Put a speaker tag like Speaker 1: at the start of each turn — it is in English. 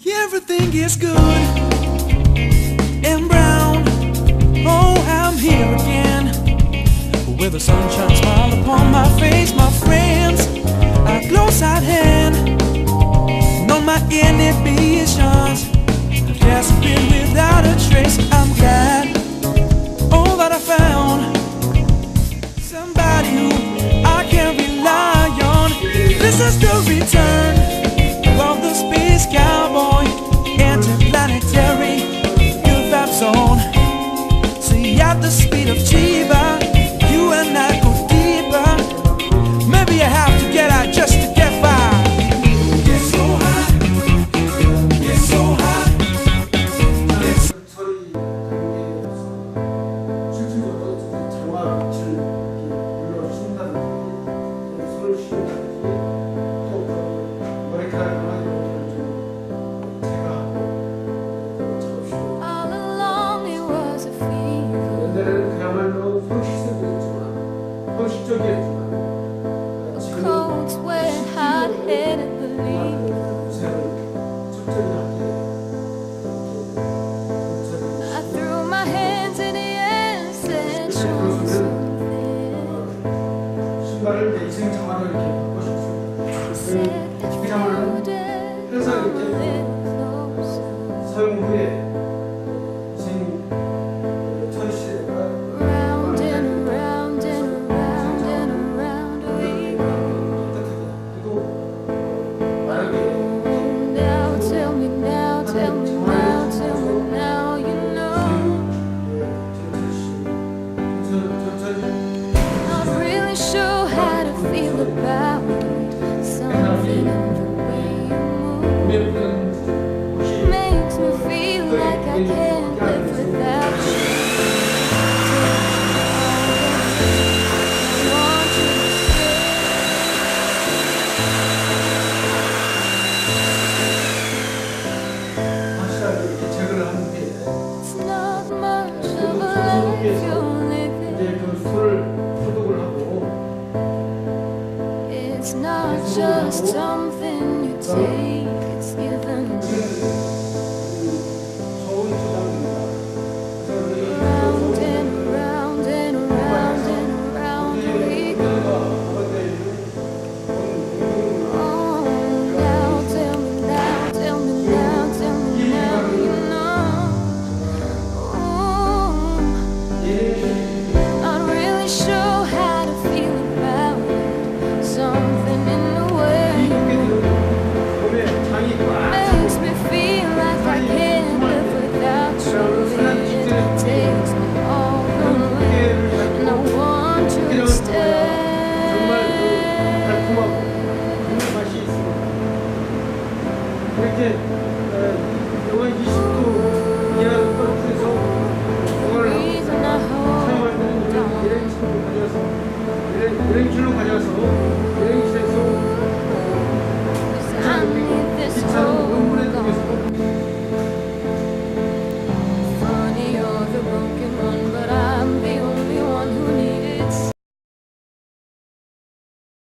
Speaker 1: Everything is good and brown. Oh, I'm here again, with the sunshine smile upon my face. My friends are close at hand, and all my inhibitions have disappeared without a trace. I'm glad, oh, that I found somebody who I can rely on. This is the return of the space cowboy, interplanetary good vibe zone. See, at the speed of Chiba, you and I go deeper. Maybe I have to get out just to get by. Get so high, get so high.
Speaker 2: 저희 관계에서 실질적으로 장화 빛을 불러준다든지 손을 씌운다든지 또 머리카락을 하는 것들을 좀 제거하고 작업실로 옛날에는 그야말로 형식적이었지만 지금은 무색을 적절히 하게 신발을 내 인생 장화로 이렇게 바꿔 싶습니다. 그 장화는 항상 이렇게 사용 후에 인생 처리시대가
Speaker 3: Makes me feel like I can't live without you. I want you to
Speaker 2: 확실하게 이렇게 제거를 하는 게
Speaker 3: It's not much of a life you're living.
Speaker 2: 이제 그 손을 소독을 하고
Speaker 3: It's not just something you take.